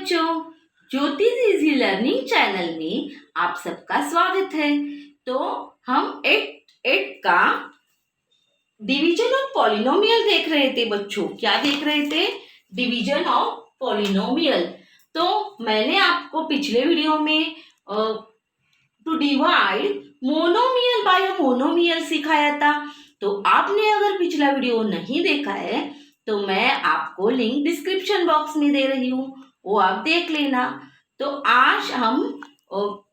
बच्चों, ज्योतिष easy learning channel में आप सबका स्वागत है। तो हम एट का डिवीजन ऑफ पॉलिनोमियल देख रहे थे बच्चों। क्या देख रहे थे? Division of polynomial. तो मैंने आपको पिछले वीडियो में to divide monomial by monomial सिखाया था। तो आपने अगर पिछला वीडियो नहीं देखा है तो मैं आपको लिंक डिस्क्रिप्शन बॉक्स में दे रही हूँ, वो आप देख लेना। तो आज हम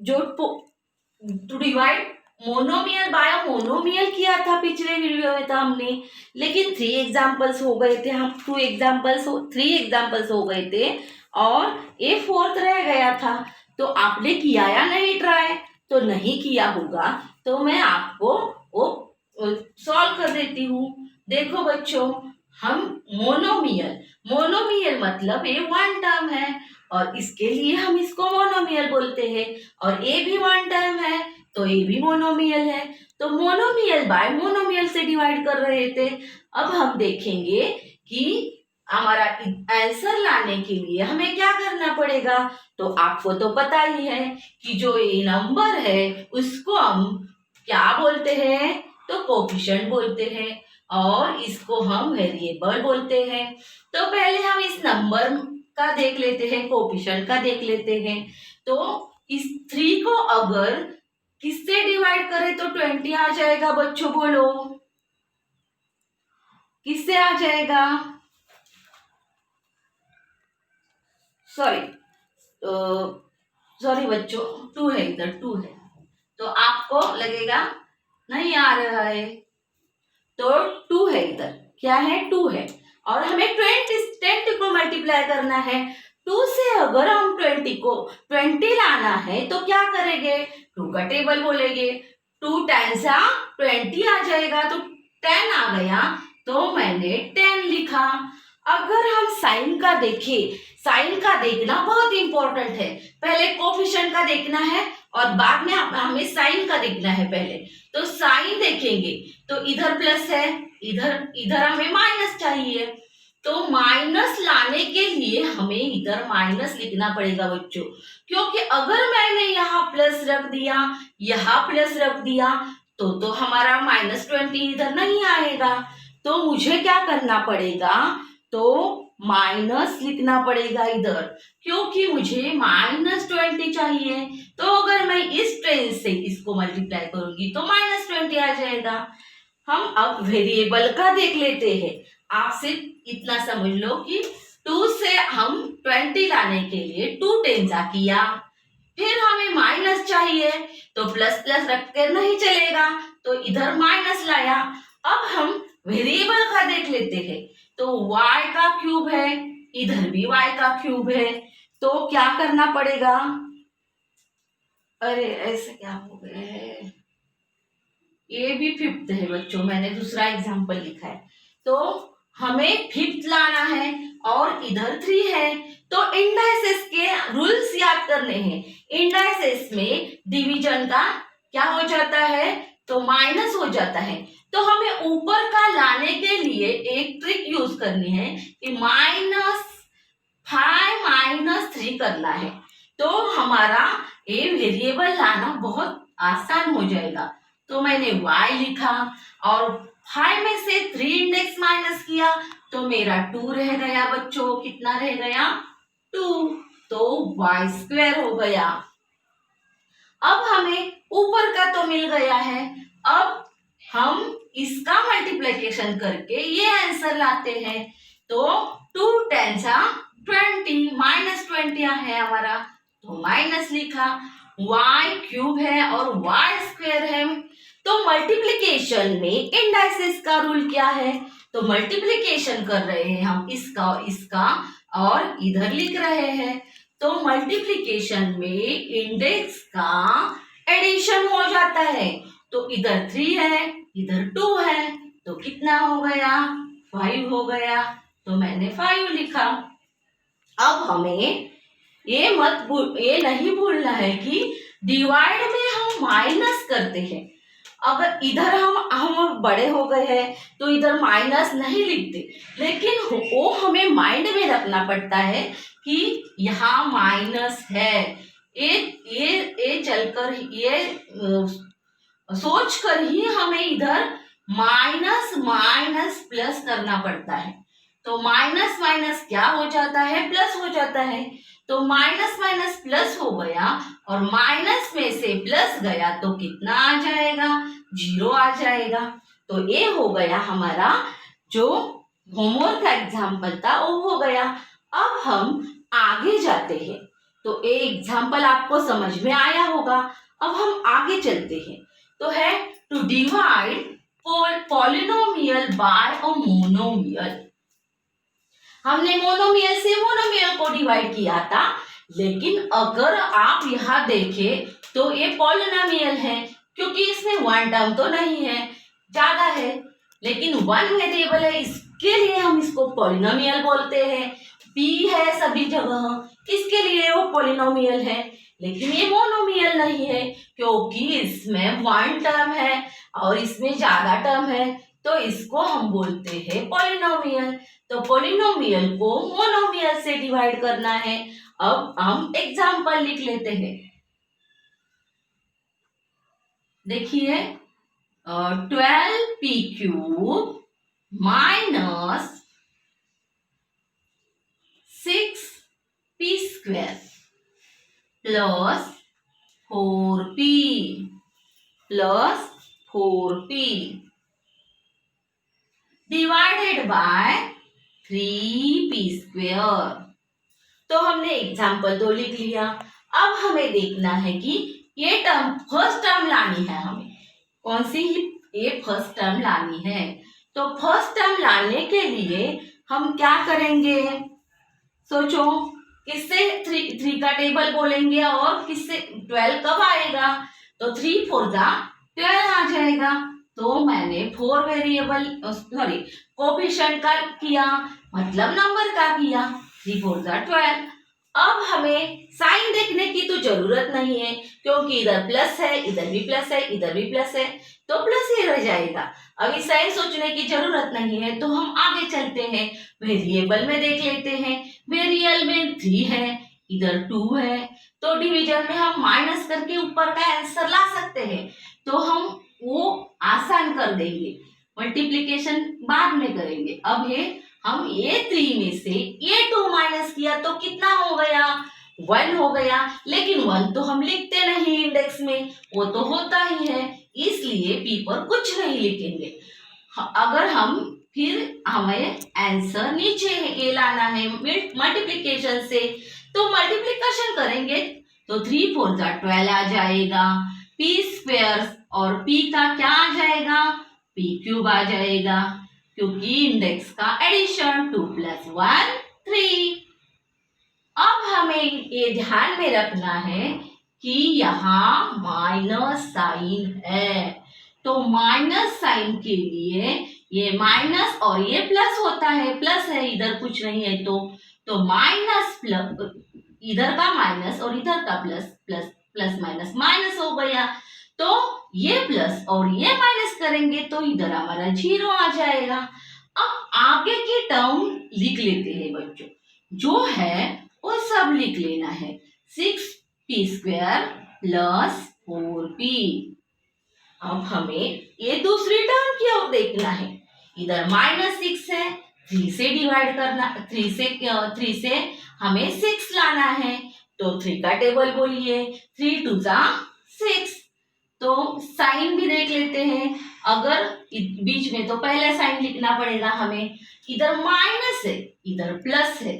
जो to divide monomial by monomial किया था पिछले वीडियो में था हमने, लेकिन 3 एग्जांपल्स हो गए थे। हम 3 एग्जांपल्स हो गए थे और ये 4th रह गया था। तो आपने किया या नहीं ट्राई? तो नहीं किया होगा तो मैं आपको वो सॉल्व कर देती हूँ। देखो बच्चों, हम मोनोमियल मतलब ये वन टर्म है और इसके लिए हम इसको मोनोमियल बोलते हैं, और ये भी वन टर्म है तो ये भी मोनोमियल है। तो मोनोमियल बाय मोनोमियल से डिवाइड कर रहे थे। अब हम देखेंगे कि हमारा आंसर लाने के लिए हमें क्या करना पड़ेगा। तो आपको तो पता ही है कि जो ये नंबर है उसको हम क्या बोलते हैं? तो कोफिशिएंट बोलते हैं, और इसको हम वेरिएबल बोलते हैं। तो पहले हम इस नंबर का देख लेते हैं, कोफिशिएंट का देख लेते हैं। तो इस 3 को अगर किससे डिवाइड करें तो 20 आ जाएगा बच्चों, बोलो किससे आ जाएगा? सॉरी बच्चों, 2 है, इधर 2 है तो आपको लगेगा नहीं आ रहा है। तो 2 है, इधर क्या है? 2 है, और हमें 20 को मल्टीप्लाई करना है। 2 से अगर हम 20 लाना है तो क्या करेंगे? 2 का टेबल बोलेंगे। 2 टाइम्स 20 आ जाएगा, तो 10 आ गया तो मैंने 10 लिखा। अगर हम साइन का देखें, साइन का देखना बहुत इंपॉर्टेंट है। पहले कोफिशिएंट का देखना है और बाद में हमें साइन का देखना है। पहले तो साइन देखेंगे तो इधर प्लस है, इधर हमें माइनस चाहिए। तो माइनस लाने के लिए हमें इधर माइनस लिखना पड़ेगा बच्चों, क्योंकि अगर मैंने यहाँ प्लस रख दिया, यहाँ प्लस रख दिया तो हमारा -20 इधर नहीं आएगा। तो मुझे क्या करना पड़ेगा? तो माइनस लिखना पड़ेगा इधर, क्योंकि मुझे -20 चाहिए। तो अगर मैं इस ट्रेन से इसको मल्टीप्लाई करूंगी तो -20 आ जाएगा। हम अब वेरिएबल का देख लेते हैं। आप सिर्फ इतना समझ लो कि 2 से हम 20 लाने के लिए 2 टेंजा किया, फिर हमें माइनस चाहिए तो प्लस प्लस रख कर नहीं चलेगा, तो इधर माइनस लाया। अब हम वेरिएबल का देख लेते हैं। तो y का क्यूब है, इधर भी y का क्यूब है, तो क्या करना पड़ेगा? अरे ऐसे क्या हो गया है? ये भी 5th है बच्चों, मैंने दूसरा एग्जांपल लिखा है। तो हमें 5th लाना है और इधर 3 है। तो इंडाइसेस के रूल्स याद करने हैं। इंडाइसेस में डिवीजन का क्या हो जाता है? तो माइनस हो जाता है। तो हमें ऊपर का लाने के लिए एक ट्रिक यूज करनी है कि -5 -3 करना है। तो हमारा ये वेरिएबल लाना बहुत आसान हो जाएगा। तो मैंने y लिखा और 5 में से 3 इंडेक्स माइनस किया तो मेरा 2 रह गया बच्चों। कितना रह गया? 2। तो y² हो गया। अब हमें ऊपर का तो मिल गया है। अब हम इसका मल्टीप्लिकेशन करके ये आंसर लाते हैं। तो 2 10 20 -20 है हमारा, तो माइनस लिखा। y³ है और y² है। तो मल्टीप्लिकेशन में इंडाइसेस का रूल क्या है? तो मल्टीप्लिकेशन कर रहे हैं हम इसका और इसका, और इधर लिख रहे हैं। तो मल्टीप्लिकेशन में इंडेक्स का एडिशन हो जाता है। तो इधर 3 है, इधर 2 है, तो कितना हो गया? 5 हो गया। तो मैंने 5 लिखा। अब हमें ये नहीं भूलना है कि डिवाइड में हम माइनस करते हैं। अगर इधर हम बड़े हो गए हैं तो इधर माइनस नहीं लिखते, लेकिन वो हमें माइंड में रखना पड़ता है कि यहाँ माइनस है। ये चलकर ये सोच कर ही हमें इधर माइनस माइनस प्लस करना पड़ता है। तो माइनस माइनस क्या हो जाता है, प्लस हो जाता है। तो माइनस माइनस प्लस हो गया और माइनस में से प्लस गया तो कितना आ जाएगा, 0 आ जाएगा। तो ये हो गया हमारा जो होमवर्क का एग्जाम्पल था वो हो गया। अब हम आगे जाते हैं। तो ये एग्जाम्पल आपको समझ में आया होगा। अब हम आगे चलते हैं। तो है to divide polynomial by a monomial. हमने मोनोमियल से मोनोमियल को डिवाइड किया था, लेकिन अगर आप यहाँ देखें तो ये पॉलिनोमियल है, क्योंकि इसमें वन टर्म तो नहीं है, ज्यादा है, लेकिन वन वेरिएबल है, इसके लिए हम इसको पॉलिनोमियल बोलते हैं। p है सभी जगह, इसके लिए वो पॉलिनोमियल है। लेकिन ये मोनोमियल नहीं है, क्योंकि इसमें वन टर्म है और इसमें ज्यादा टर्म है, तो इसको हम बोलते हैं पॉलिनोमियल। तो पॉलिनोमियल को मोनोमियल से डिवाइड करना है। अब हम एग्जाम्पल लिख लेते हैं। देखिए 12p³ minus 6p² plus 4p divided by 3p²। तो हमने एग्जाम्पल 2 लिख लिया। अब हमें देखना है कि ये टर्म फर्स्ट टर्म लानी है हमें। कौन सी? ये फर्स्ट टर्म लानी है। तो फर्स्ट टर्म लाने के लिए हम क्या करेंगे, सोचो। किससे 3 का टेबल बोलेंगे और किससे 12 कब आएगा? तो 3 4 12 आ जाएगा। तो मैंने 4 वेरिएबल कोफिशिएंट का किया, मतलब नंबर का किया। 3 4 12। अब हमें साइन देखने की तो जरूरत नहीं है, क्योंकि इधर प्लस है, इधर भी प्लस है, इधर भी प्लस है, तो प्लस ही रह जाएगा। अभी साइन सोचने की जरूरत नहीं है, तो हम आगे चलते हैं। वेरिएबल में देख लेते हैं। वेरिएबल में 3 है, इधर 2 है, तो डिवीजन में हम माइनस करके ऊपर का आंसर ला सकते हैं। तो हम वो आसान कर देंगे, मल्टीप्लीकेशन बाद में करेंगे। अब है हम ये 3 में से ये 2 माइनस किया तो कितना हो गया, 1 हो गया। लेकिन 1 तो हम लिखते नहीं इंडेक्स में, वो तो होता ही है, इसलिए p पर कुछ नहीं लिखेंगे। अगर हम फिर हमें आंसर नीचे ये लाना है मल्टीप्लीकेशन से, तो मल्टीप्लीकेशन करेंगे तो 3 4 12 आ जाएगा। p² और p का क्या आ जाएगा, p³ आ जाएगा, क्योंकि इंडेक्स का एडिशन 2 + 1 3। अब हमें ये ध्यान में रखना है कि यहाँ माइनस साइन है, तो माइनस साइन के लिए ये माइनस और ये प्लस होता है, प्लस है, इधर कुछ नहीं है, तो माइनस प्लस, इधर का माइनस और इधर का plus, plus plus minus minus हो गया। तो ये प्लस और ये माइनस करेंगे तो इधर हमारा 0 आ जाएगा। अब आगे की टर्म लिख लेते हैं बच्चों, जो है वो सब लिख लेना है। 6p² plus 4p। अब हमें ये दूसरी टर्म की ओर देखना है। इधर -6 है, 3 से डिवाइड करना, 3 से हमें 6 लाना है। तो 3 का टेबल बोलिए, 3 2 6। तो साइन भी देख लेते हैं। अगर बीच में तो पहले साइन लिखना पड़ेगा हमें। इधर माइनस है, इधर प्लस है,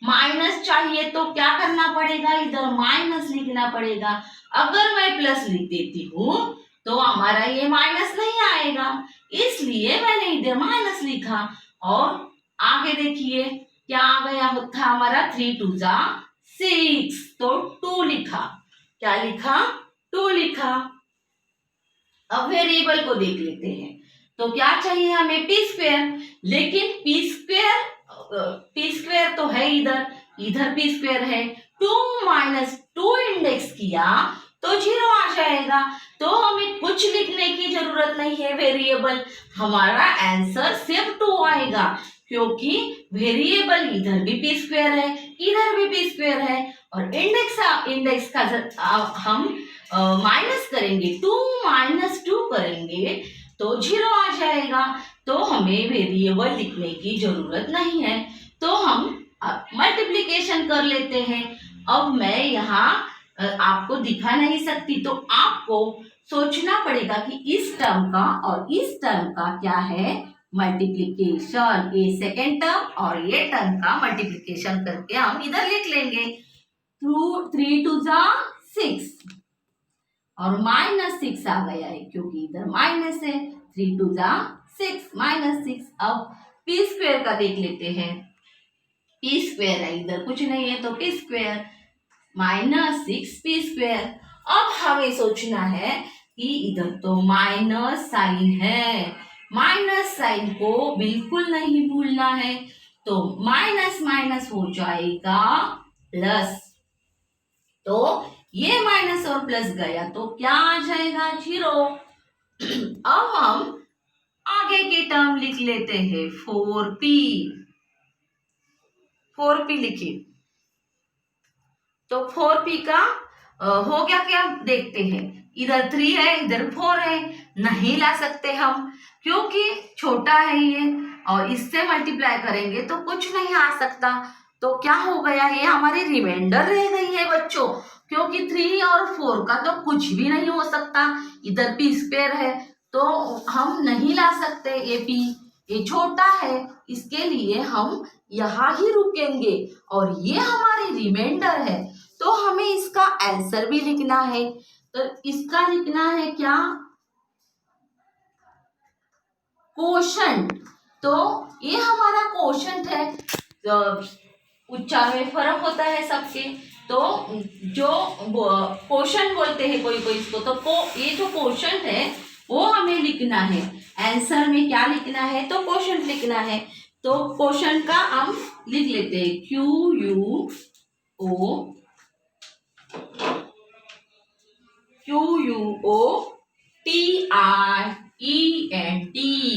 माइनस चाहिए तो क्या करना पड़ेगा, इधर माइनस लिखना पड़ेगा। अगर मैं प्लस लिख देती हूँ तो हमारा ये माइनस नहीं आएगा, इसलिए मैंने इधर माइनस लिखा। और आगे देखिए क्या आ गया था हमारा, 3 2 6, तो 2 लिखा। क्या लिखा, 2 लिखा। अब वेरिएबल को देख लेते हैं। तो क्या चाहिए हमें, p², लेकिन p² तो है इधर, इधर p² है। 2 - 2 इंडेक्स किया तो 0 आ जाएगा। तो हमें कुछ लिखने की जरूरत नहीं है वेरिएबल, हमारा आंसर सिर्फ 2 आएगा, क्योंकि वेरिएबल इधर भी p स्क्वायर है, इधर भी p स्क्वायर है, और इंडेक्स का हम माइनस करेंगे, 2 माइनस 2 करेंगे तो 0 आ जाएगा। तो हमें वेरिएबल लिखने की जरूरत नहीं है, तो हम मल्टीप्लिकेशन कर लेते हैं। अब मैं यहाँ आपको दिखा नहीं सकती, तो आपको सोचना पड़ेगा कि इस टर्म का और इस टर्म का क्या है मल्टीप्लिकेशन। ये सेकेंड टर्म और ये टर्म का मल्टीप्लिकेशन करके हम इधर लिख लेंगे। 3 2 6 और -6 आ गया है, क्योंकि इधर माइनस है। 3 2 6 -6। अब p स्क्वायर का देख लेते हैं। p स्क्वायर है, इधर कुछ नहीं है तो p स्क्वायर -6p स्क्वायर। अब हमें सोचना है कि इधर तो माइनस साइन है, माइनस साइन को बिल्कुल नहीं भूलना है, तो माइनस माइनस हो जाएगा प्लस। तो ये माइनस और प्लस गया तो क्या आ जाएगा 0। अब हम आगे की टर्म लिख लेते हैं 4p लिखिए। तो 4p का हो गया क्या देखते हैं। इधर 3 है, इधर 4 है, नहीं ला सकते हम क्योंकि छोटा है ये, और इससे मल्टीप्लाई करेंगे तो कुछ नहीं आ सकता। तो क्या हो गया, ये हमारी रिमाइंडर रह गई है बच्चों, क्योंकि 3 और 4 का तो कुछ भी नहीं हो सकता। इधर p स्क्वायर है तो हम नहीं ला सकते, ये छोटा है, इसके लिए हम यहाँ ही रुकेंगे, और ये हमारी रिमाइंडर है तो हमें इसका आंसर भी लिखना है। तो इसका लिखना है क्या, कोशंट। तो ये हमारा कोशंट है। उच्चारण में फर्क होता है सबके, तो जो कोशंट बोलते हैं कोई कोई इसको, तो ये जो कोशंट है वो हमें लिखना है। आंसर में क्या लिखना है, तो कोशंट लिखना है। तो कोशंट का हम लिख लेते हैं QUOTIENT,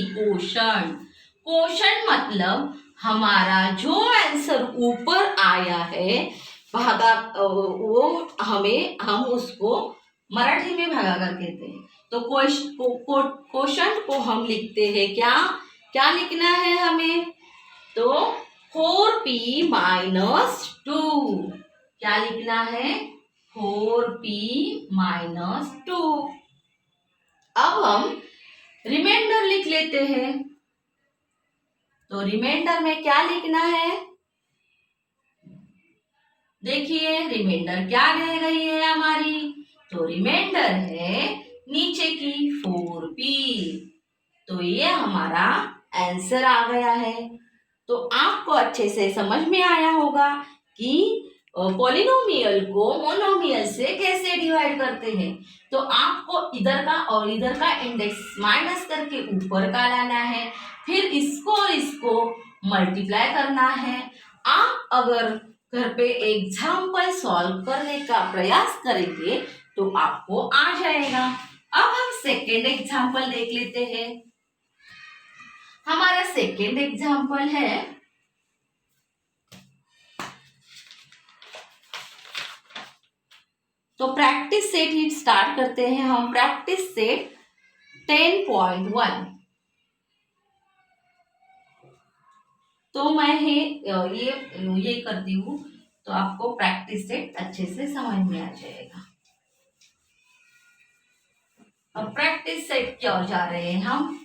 कोशंट। कोशंट मतलब हमारा जो आंसर ऊपर आया है भागा, वो हम उसको मराठी में भागाकार कहते हैं। तो कोशंट को हम लिखते हैं क्या, क्या लिखना है हमें, तो 4p - 2। क्या लिखना है, 4p - 2। अब हम रिमाइंडर लिख लेते हैं। तो रिमाइंडर में क्या लिखना है, देखिए रिमाइंडर क्या रह गई है हमारी, तो रिमाइंडर है नीचे की 4p। तो ये हमारा आंसर आ गया है। तो आपको अच्छे से समझ में आया होगा कि पॉलिनोमियल को मोनोमियल से कैसे डिवाइड करते हैं। तो आपको इधर का और इधर का इंडेक्स माइनस करके ऊपर का लाना है, फिर इसको और इसको मल्टीप्लाई करना है। आप अगर घर पे एग्जाम्पल सॉल्व करने का प्रयास करेंगे तो आपको आ जाएगा। अब हम सेकेंड एग्जाम्पल देख लेते हैं। हमारा सेकेंड एग्जाम्पल है, तो प्रैक्टिस सेट ही स्टार्ट करते हैं हम। Practice set 10.1। तो मैं ये करती हूँ तो आपको प्रैक्टिस सेट अच्छे से समझ में आ जाएगा। अब प्रैक्टिस सेट क्या हो जा रहे हैं हम,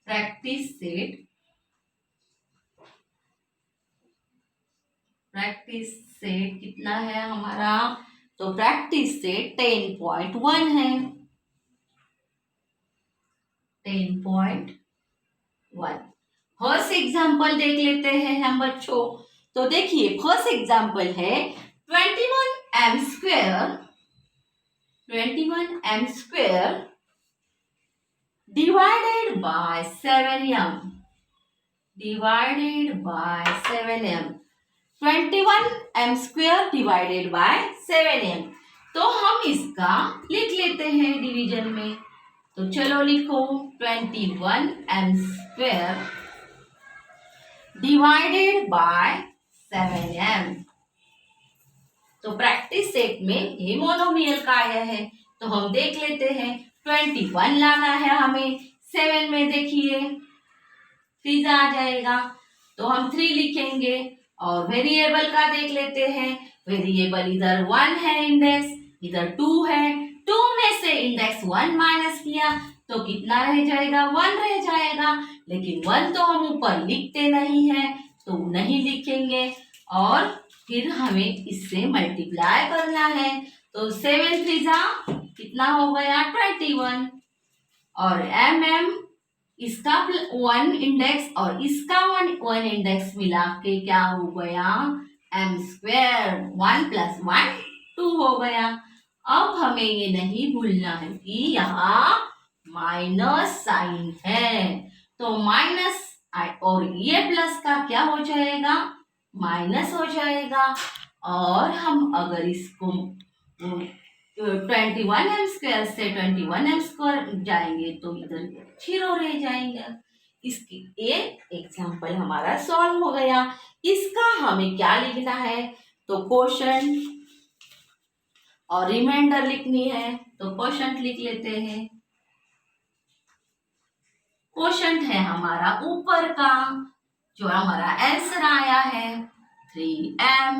प्रैक्टिस सेट कितना है हमारा, तो प्रैक्टिस सेट 10.1 है। 10.1 फर्स्ट एग्जाम्पल देख लेते हैं हम बच्चों। तो देखिए फर्स्ट एग्जाम्पल है 21m square divided by 7m। divided by 7m. 21m square divided by 7m. तो हम इसका लिख लेते हैं डिवीजन में। तो चलो लिखो 21m square divided by 7m. तो प्रैक्टिस सेट में ये मोनोमियल का आया है, तो हम देख लेते हैं। 21 लाना है हमें, 7 में देखिए 3 आ जाएगा, तो हम 3 लिखेंगे। और वेरिएबल का देख लेते हैं। वेरिएबल इधर 1 है इंडेक्स, इधर 2 है। 2 में से इंडेक्स 1 माइनस किया तो कितना रह जाएगा? 1 रह जाएगा। लेकिन 1 तो हम ऊपर लिखते नहीं है, तो नहीं लिखेंगे। और फिर हमें इससे मल्टीप्लाई करना है। तो 7 3 कितना हो गया? 21। और mm इसका 1 इंडेक्स और इसका 1 इंडेक्स मिला के क्या हो गया? m square. 1 + 1 2 हो गया। अब हमें ये नहीं भूलना है कि यहाँ माइनस साइन है, तो माइनस और ये प्लस का क्या हो जाएगा? माइनस हो जाएगा। और हम अगर इसको 21m स्क्वायर से 21m स्क्वायर जाएंगे तो इधर 0 रह जाएंगे। इसकी एक एग्जाम्पल हमारा सॉल्व हो गया। इसका हमें क्या लिखना है? तो क्वोशंट और रिमाइंडर लिखनी है, तो क्वोशंट लिख लेते हैं। क्वोशंट है हमारा ऊपर का, जो हमारा आंसर आया है 3m।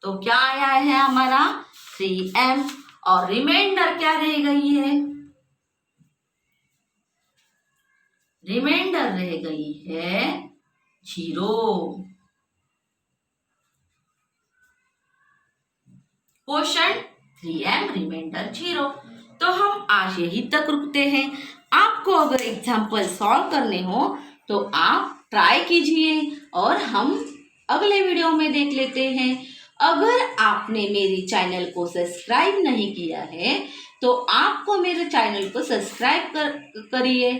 तो क्या आया है हमारा? 3m। और रिमाइंडर क्या रह गई है? रिमाइंडर रह गई है 0। Quotient 3m, remainder 0। तो हम आज यही तक रुकते हैं। आपको अगर एग्जाम्पल सॉल्व करने हो तो आप ट्राई कीजिए और हम अगले वीडियो में देख लेते हैं। अगर आपने मेरे चैनल को सब्सक्राइब नहीं किया है तो आपको मेरे चैनल को सब्सक्राइब करिए,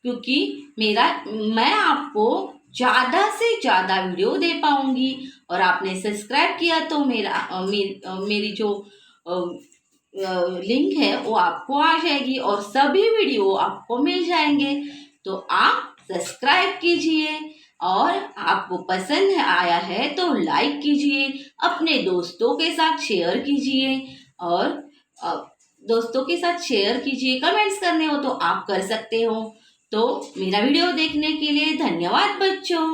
क्योंकि मैं आपको ज़्यादा से ज़्यादा वीडियो दे पाऊंगी। और आपने सब्सक्राइब किया तो मेरी जो लिंक है वो आपको आ जाएगी और सभी वीडियो आपको मिल जाएंगे। तो आप सब्सक्राइब कीजिए और आपको पसंद आया है तो लाइक कीजिए, अपने दोस्तों के साथ शेयर कीजिए और दोस्तों के साथ शेयर कीजिए। कमेंट्स करने हो तो आप कर सकते हो। तो मेरा वीडियो देखने के लिए धन्यवाद बच्चों।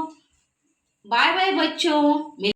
बाय बाय बच्चों।